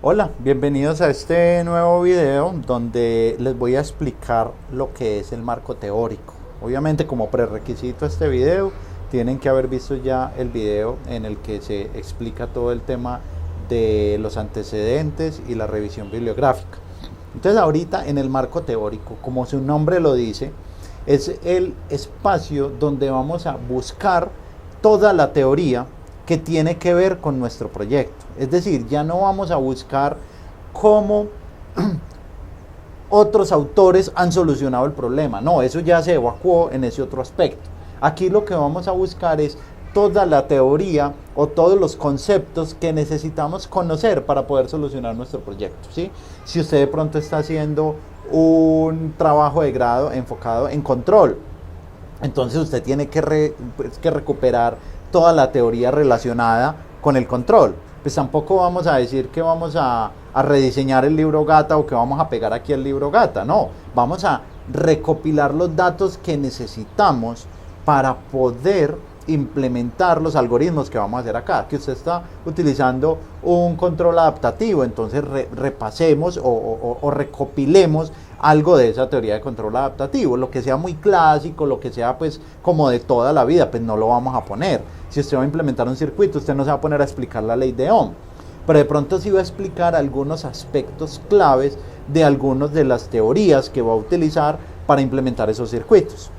Hola, bienvenidos a este nuevo video donde les voy a explicar lo que es el marco teórico. Obviamente, como prerequisito a este video tienen que haber visto ya el video en el que se explica todo el tema de los antecedentes y la revisión bibliográfica. Entonces ahorita en el marco teórico, como su nombre lo dice, es el espacio donde vamos a buscar toda la teoría que tiene que ver con nuestro proyecto. Es decir, ya no vamos a buscar cómo otros autores han solucionado el problema. No, eso ya se evacuó en ese otro aspecto. Aquí lo que vamos a buscar es toda la teoría o todos los conceptos que necesitamos conocer para poder solucionar nuestro proyecto, ¿sí? Si usted de pronto está haciendo un trabajo de grado enfocado en control, entonces usted tiene que recuperar toda la teoría relacionada con el control. Pues tampoco vamos a decir que vamos a rediseñar el libro Gata o que vamos a pegar aquí el libro Gata. No, vamos a recopilar los datos que necesitamos para poder implementar los algoritmos que vamos a hacer acá. Que usted está utilizando un control adaptativo, entonces repasemos o recopilemos algo de esa teoría de control adaptativo. Lo que sea muy clásico, lo que sea pues como de toda la vida, pues no lo vamos a poner. Si usted va a implementar un circuito, usted no se va a poner a explicar la ley de Ohm, pero de pronto sí va a explicar algunos aspectos claves de algunas de las teorías que va a utilizar para implementar esos circuitos.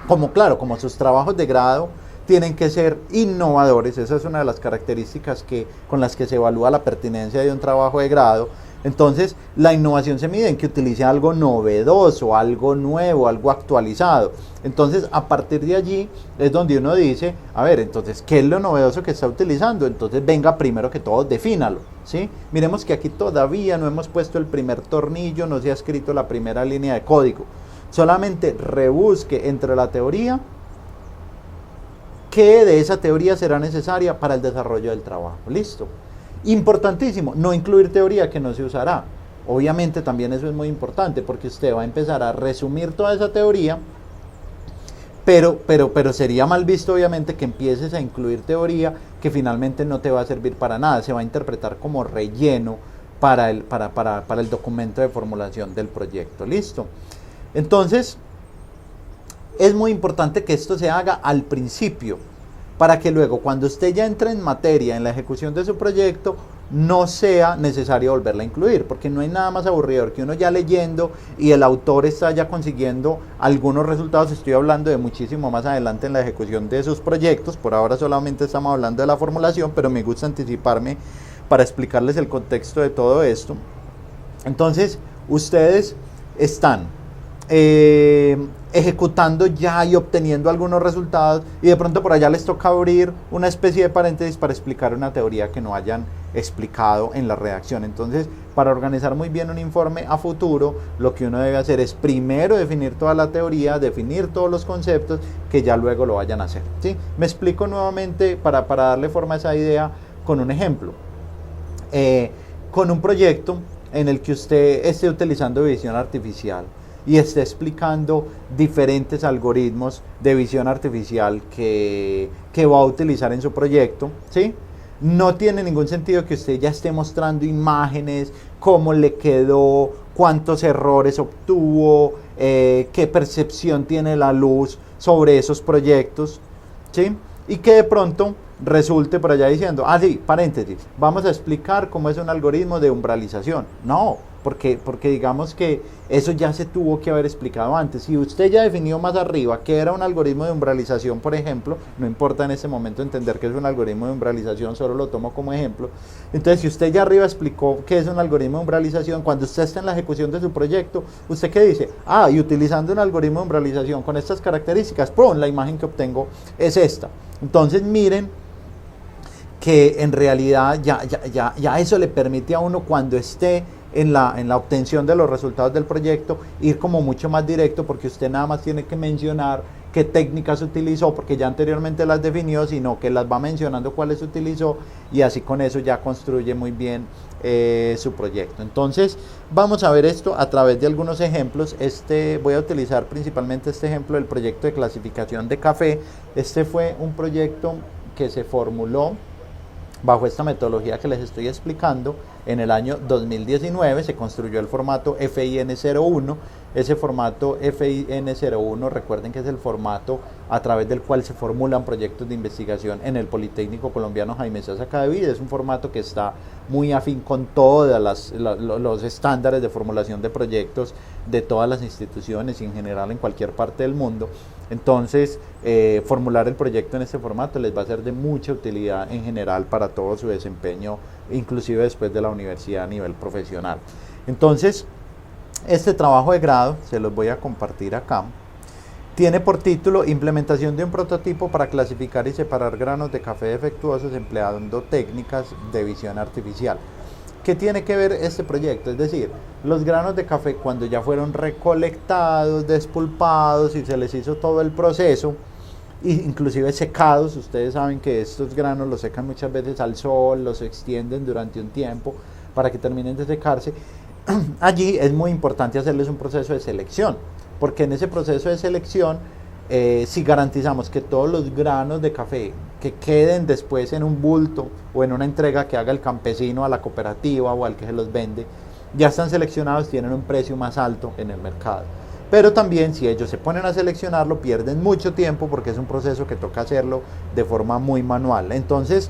Como sus trabajos de grado tienen que ser innovadores, esa es una de las características con las que se evalúa la pertinencia de un trabajo de grado. Entonces, la innovación se mide en que utilice algo novedoso, algo nuevo, algo actualizado. Entonces, a partir de allí es donde uno dice, a ver, entonces, ¿qué es lo novedoso que está utilizando? Entonces, venga, primero que todo, defínalo, ¿sí? Miremos que aquí todavía no hemos puesto el primer tornillo, no se ha escrito la primera línea de código. Solamente rebusque entre la teoría qué de esa teoría será necesaria para el desarrollo del trabajo. Listo. Importantísimo, no incluir teoría que no se usará. Obviamente también eso es muy importante porque usted va a empezar a resumir toda esa teoría, pero sería mal visto obviamente que empieces a incluir teoría que finalmente no te va a servir para nada, se va a interpretar como relleno para el documento de formulación del proyecto. Listo. Entonces, es muy importante que esto se haga al principio, para que luego cuando usted ya entre en materia en la ejecución de su proyecto, no sea necesario volverla a incluir, porque no hay nada más aburridor que uno ya leyendo y el autor está ya consiguiendo algunos resultados. Estoy hablando de muchísimo más adelante en la ejecución de sus proyectos, por ahora solamente estamos hablando de la formulación, pero me gusta anticiparme para explicarles el contexto de todo esto. Entonces, ustedes están ejecutando ya y obteniendo algunos resultados y de pronto por allá les toca abrir una especie de paréntesis para explicar una teoría que no hayan explicado en la redacción. Entonces, para organizar muy bien un informe a futuro, lo que uno debe hacer es primero definir toda la teoría, definir todos los conceptos que ya luego lo vayan a hacer, ¿sí? Me explico nuevamente para darle forma a esa idea con un ejemplo. Con un proyecto en el que usted esté utilizando visión artificial y esté explicando diferentes algoritmos de visión artificial que va a utilizar en su proyecto, ¿sí? No tiene ningún sentido que usted ya esté mostrando imágenes, cómo le quedó, cuántos errores obtuvo, qué percepción tiene la luz sobre esos proyectos, ¿sí? Y que de pronto resulte por allá diciendo, sí, paréntesis, vamos a explicar cómo es un algoritmo de umbralización. No, porque digamos que eso ya se tuvo que haber explicado antes. Si usted ya definió más arriba qué era un algoritmo de umbralización, por ejemplo, no importa en ese momento entender qué es un algoritmo de umbralización, solo lo tomo como ejemplo. Entonces, si usted ya arriba explicó qué es un algoritmo de umbralización, cuando usted está en la ejecución de su proyecto, ¿usted qué dice? Y utilizando un algoritmo de umbralización con estas características, ¡pum!, la imagen que obtengo es esta. Entonces, miren que en realidad ya eso le permite a uno, cuando esté en la obtención de los resultados del proyecto, ir como mucho más directo, porque usted nada más tiene que mencionar qué técnicas utilizó, porque ya anteriormente las definió, sino que las va mencionando cuáles utilizó, y así con eso ya construye muy bien su proyecto. Entonces vamos a ver esto a través de algunos ejemplos. Voy a utilizar principalmente este ejemplo del proyecto de clasificación de café. Este fue un proyecto que se formuló Bajo esta metodología que les estoy explicando, en el año 2019 se construyó el formato FIN01. Ese formato FIN01, recuerden que es el formato a través del cual se formulan proyectos de investigación en el Politécnico Colombiano Jaime Sasa Cadavid. Es un formato que está muy afín con todos los estándares de formulación de proyectos de todas las instituciones y en general en cualquier parte del mundo. Entonces, formular el proyecto en este formato les va a ser de mucha utilidad en general para todo su desempeño, inclusive después de la universidad a nivel profesional. Entonces, este trabajo de grado, se los voy a compartir acá, tiene por título Implementación de un prototipo para clasificar y separar granos de café defectuosos empleando técnicas de visión artificial. ¿Qué tiene que ver este proyecto? Es decir, los granos de café cuando ya fueron recolectados, despulpados y se les hizo todo el proceso, inclusive secados, ustedes saben que estos granos los secan muchas veces al sol, los extienden durante un tiempo para que terminen de secarse. Allí es muy importante hacerles un proceso de selección, porque en ese proceso de selección, si garantizamos que todos los granos de café que queden después en un bulto o en una entrega que haga el campesino a la cooperativa o al que se los vende, ya están seleccionados, tienen un precio más alto en el mercado. Pero también si ellos se ponen a seleccionarlo, pierden mucho tiempo porque es un proceso que toca hacerlo de forma muy manual. Entonces,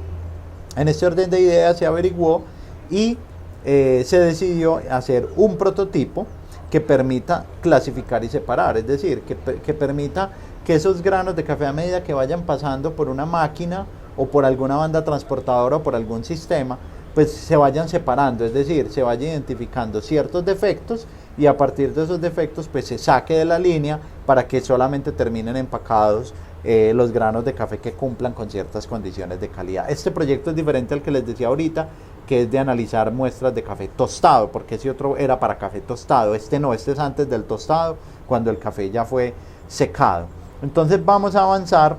en este orden de ideas se averiguó y se decidió hacer un prototipo que permita clasificar y separar, es decir, que permita que esos granos de café a medida que vayan pasando por una máquina o por alguna banda transportadora o por algún sistema, pues se vayan separando, es decir, se vaya identificando ciertos defectos y a partir de esos defectos pues se saque de la línea para que solamente terminen empacados los granos de café que cumplan con ciertas condiciones de calidad. Este proyecto es diferente al que les decía ahorita, que es de analizar muestras de café tostado, porque ese otro era para café tostado, este no, este es antes del tostado, cuando el café ya fue secado. Entonces vamos a avanzar.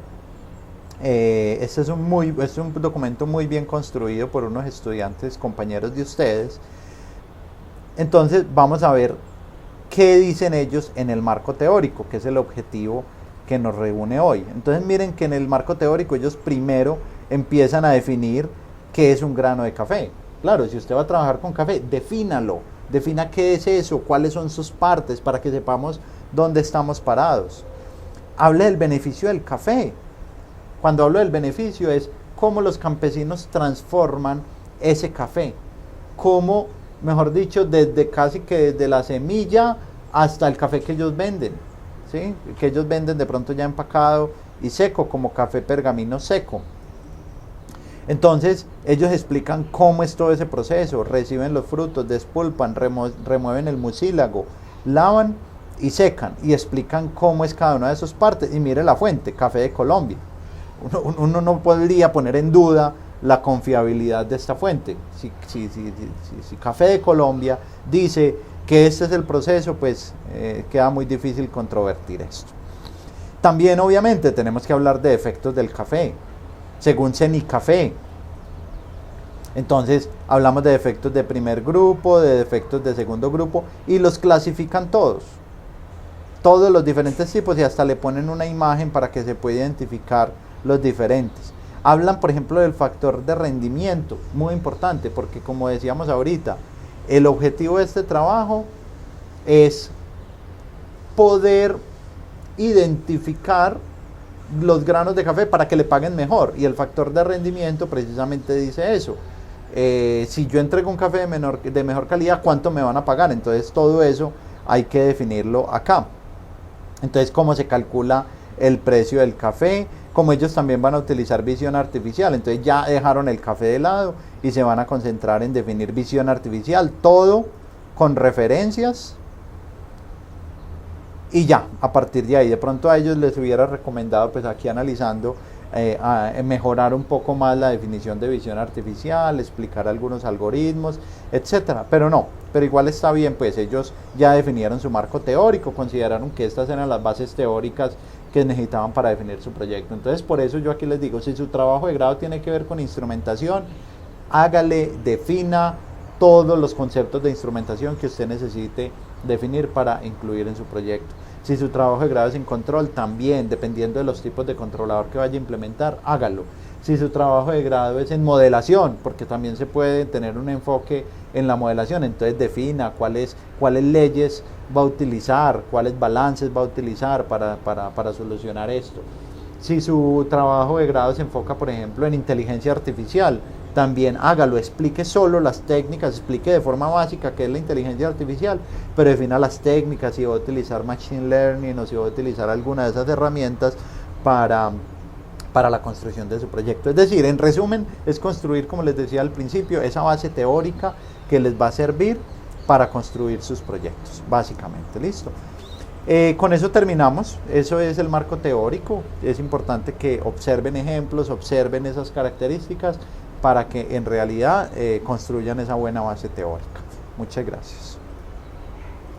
Este es un documento muy bien construido por unos estudiantes, compañeros de ustedes. Entonces vamos a ver qué dicen ellos en el marco teórico, que es el objetivo que nos reúne hoy. Entonces miren que en el marco teórico ellos primero empiezan a definir qué es un grano de café. Claro, si usted va a trabajar con café, defínalo, defina qué es eso, cuáles son sus partes para que sepamos dónde estamos parados. Hable del beneficio del café. Cuando hablo del beneficio es cómo los campesinos transforman ese café, cómo, mejor dicho, desde casi que desde la semilla hasta el café que ellos venden, ¿sí? Que ellos venden de pronto ya empacado y seco, como café pergamino seco. Entonces ellos explican cómo es todo ese proceso, reciben los frutos, despulpan, remueven el mucílago, lavan y secan y explican cómo es cada una de sus partes. Y mire la fuente, Café de Colombia. Uno no podría poner en duda la confiabilidad de esta fuente. Si Café de Colombia dice que este es el proceso, pues queda muy difícil controvertir esto. También obviamente tenemos que hablar de efectos del café, según Cenicafé. Entonces hablamos de defectos de primer grupo, de defectos de segundo grupo y los clasifican todos los diferentes tipos y hasta le ponen una imagen para que se pueda identificar los diferentes. Hablan por ejemplo del factor de rendimiento, muy importante porque como decíamos ahorita, el objetivo de este trabajo es poder identificar los granos de café para que le paguen mejor y el factor de rendimiento precisamente dice eso. Si yo entrego un café de mejor calidad, ¿cuánto me van a pagar? Entonces todo eso hay que definirlo acá. Entonces, ¿cómo se calcula el precio del café? Como ellos también van a utilizar visión artificial, entonces ya dejaron el café de lado y se van a concentrar en definir visión artificial, todo con referencias y ya, a partir de ahí, de pronto a ellos les hubiera recomendado, pues aquí analizando, a mejorar un poco más la definición de visión artificial, explicar algunos algoritmos, etcétera, pero igual está bien, pues ellos ya definieron su marco teórico, consideraron que estas eran las bases teóricas que necesitaban para definir su proyecto. Entonces por eso yo aquí les digo, si su trabajo de grado tiene que ver con instrumentación, hágale, defina todos los conceptos de instrumentación que usted necesite definir para incluir en su proyecto. Si su trabajo de grado es en control, también, dependiendo de los tipos de controlador que vaya a implementar, hágalo. Si su trabajo de grado es en modelación, porque también se puede tener un enfoque en la modelación, entonces defina cuáles leyes va a utilizar, cuáles balances va a utilizar para solucionar esto. Si su trabajo de grado se enfoca, por ejemplo, en inteligencia artificial, también hágalo, explique solo las técnicas, explique de forma básica qué es la inteligencia artificial, pero defina las técnicas, si va a utilizar machine learning o si va a utilizar alguna de esas herramientas para la construcción de su proyecto. Es decir, en resumen, es construir, como les decía al principio, esa base teórica que les va a servir para construir sus proyectos, básicamente. ¿Listo? Con eso terminamos. Eso es el marco teórico. Es importante que observen ejemplos, observen esas características para que en realidad construyan esa buena base teórica. Muchas gracias.